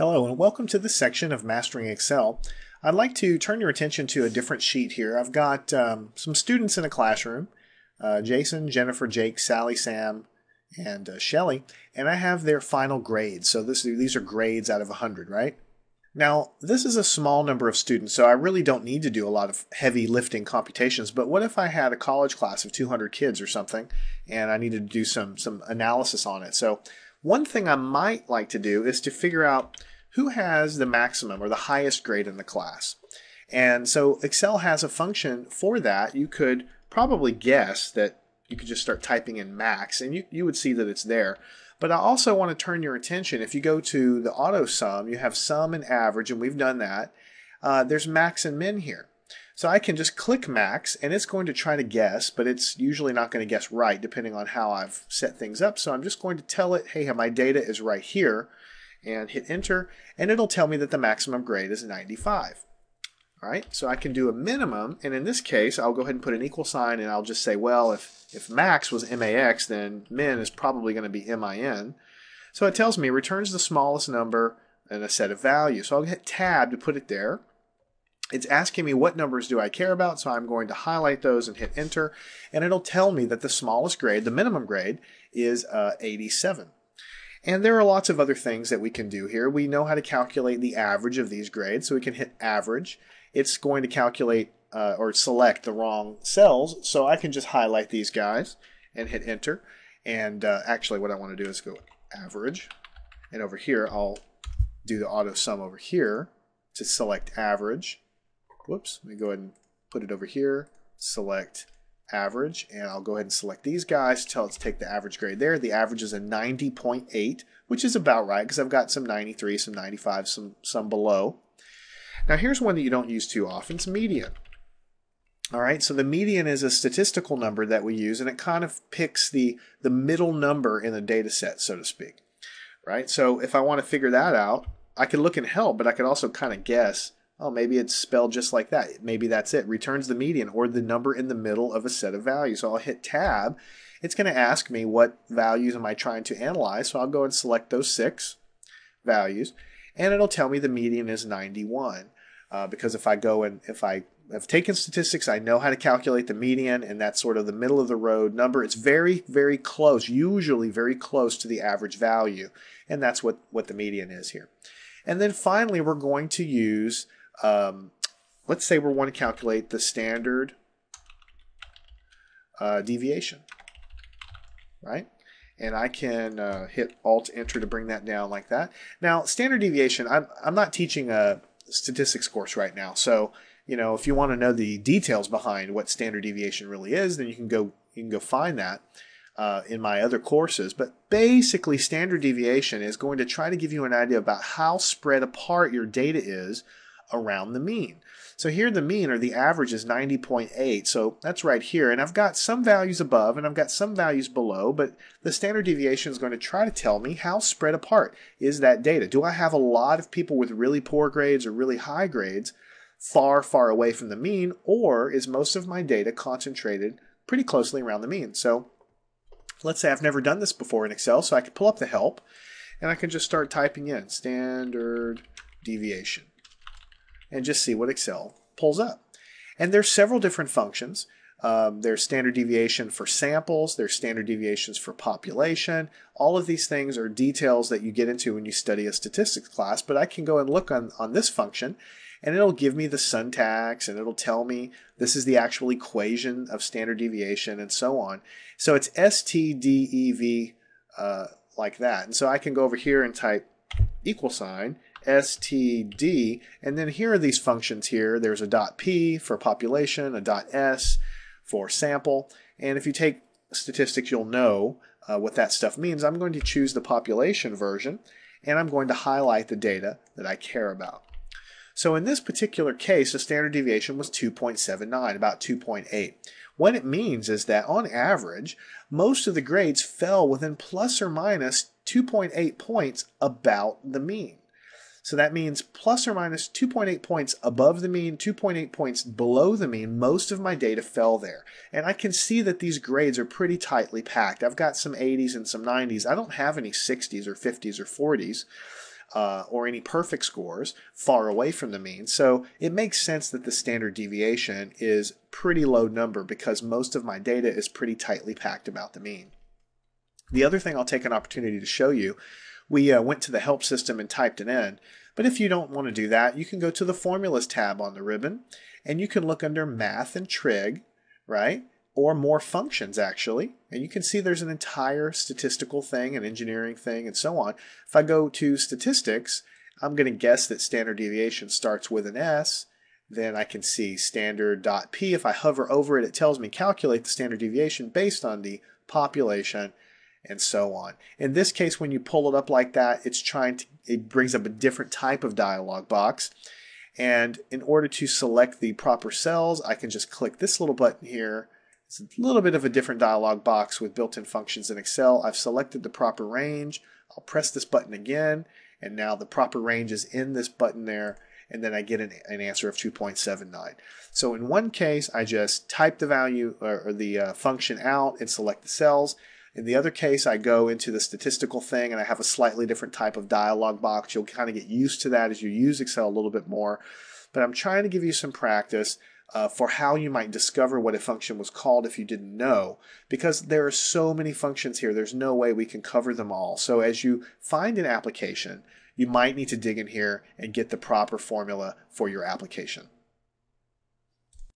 Hello and welcome to this section of Mastering Excel. I'd like to turn your attention to a different sheet here. I've got some students in a classroom, Jason, Jennifer, Jake, Sally, Sam, and Shelly, and I have their final grades. So these are grades out of 100, right? Now, this is a small number of students, so I really don't need to do a lot of heavy lifting computations, but what if I had a college class of 200 kids or something, and I needed to do some analysis on it? So one thing I might like to do is to figure out who has the maximum or the highest grade in the class. And so Excel has a function for that. You could probably guess that you could just start typing in max, and you would see that it's there. But I also want to turn your attention, if you go to the auto sum, you have sum and average, and we've done that. There's max and min here. So I can just click max, and it's going to try to guess, but it's usually not going to guess right depending on how I've set things up. So I'm just going to tell it, hey, my data is right here, and hit enter, and it'll tell me that the maximum grade is 95. All right, so I can do a minimum, and in this case, I'll go ahead and put an equal sign, and I'll just say, well, if max was max, then min is probably going to be min. So it tells me returns the smallest number in a set of values. So I'll hit tab to put it there. It's asking me what numbers do I care about, so I'm going to highlight those and hit enter, and it'll tell me that the smallest grade, the minimum grade, is 87. And there are lots of other things that we can do here. We know how to calculate the average of these grades, so we can hit average. It's going to calculate or select the wrong cells, so I can just highlight these guys and hit enter. And actually what I want to do is go average, and over here I'll do the auto sum over here to select average. Whoops, let me go ahead and put it over here, select average, and I'll go ahead and select these guys, tell it to take the average grade there. The average is a 90.8, which is about right because I've got some 93, some 95, some below. Now here's one that you don't use too often, it's median. All right, so the median is a statistical number that we use, and it kind of picks the middle number in the data set, so to speak. Right, so if I want to figure that out, I could look in help, but I could also kind of guess, oh, maybe it's spelled just like that. Maybe that's it. Returns the median, or the number in the middle of a set of values. So I'll hit tab. It's going to ask me what values am I trying to analyze. So I'll go and select those 6 values, and it'll tell me the median is 91. Because if I go and if I have taken statistics, I know how to calculate the median, and that's sort of the middle of the road number. It's very, very close, usually very close to the average value, and that's what the median is here. And then finally, we're going to use let's say we want to calculate the standard deviation, right? And I can hit Alt-Enter to bring that down like that. Now, standard deviation, I'm not teaching a statistics course right now, so if you want to know the details behind what standard deviation really is, then you can go find that in my other courses. But basically, standard deviation is going to try to give you an idea about how spread apart your data is around the mean. So here the mean, or the average, is 90.8, so that's right here, and I've got some values above and I've got some values below, but the standard deviation is going to try to tell me how spread apart is that data. Do I have a lot of people with really poor grades or really high grades far, far away from the mean, or is most of my data concentrated pretty closely around the mean? So let's say I've never done this before in Excel, so I can pull up the help and I can just start typing in standard deviation and just see what Excel pulls up. And there's several different functions. There's standard deviation for samples, there's standard deviations for population. All of these things are details that you get into when you study a statistics class, but I can go and look on this function, and it'll give me the syntax, and it'll tell me this is the actual equation of standard deviation, and so on. So it's STDEV like that. And so I can go over here and type equal sign, STD, and then here are these functions here. There's a .p for population, a .s for sample, and if you take statistics, you'll know what that stuff means. I'm going to choose the population version, and I'm going to highlight the data that I care about. So in this particular case, the standard deviation was 2.79, about 2.8. What it means is that on average, most of the grades fell within plus or minus 2.8 points about the mean. So that means plus or minus 2.8 points above the mean, 2.8 points below the mean. Most of my data fell there. And I can see that these grades are pretty tightly packed. I've got some 80s and some 90s. I don't have any 60s or 50s or 40s. or any perfect scores far away from the mean. So it makes sense that the standard deviation is pretty low number because most of my data is pretty tightly packed about the mean. The other thing I'll take an opportunity to show you, we went to the help system and typed it in. But if you don't want to do that, you can go to the Formulas tab on the ribbon, and you can look under Math and Trig, right? Or more functions, actually. And you can see there's an entire statistical thing, an engineering thing, and so on. If I go to Statistics, I'm going to guess that standard deviation starts with an S. Then I can see standard.p. If I hover over it, it tells me calculate the standard deviation based on the population, and so on. In this case, when you pull it up like that, it brings up a different type of dialog box. And in order to select the proper cells, I can just click this little button here. It's a little bit of a different dialog box with built-in functions in Excel. I've selected the proper range. I'll press this button again, and now the proper range is in this button there, and then I get an answer of 2.79. So in one case, I just type the value or the function out and select the cells. In the other case, I go into the statistical thing and I have a slightly different type of dialog box. You'll kind of get used to that as you use Excel a little bit more. But I'm trying to give you some practice for how you might discover what a function was called if you didn't know. Because there are so many functions here, there's no way we can cover them all. So as you find an application, you might need to dig in here and get the proper formula for your application.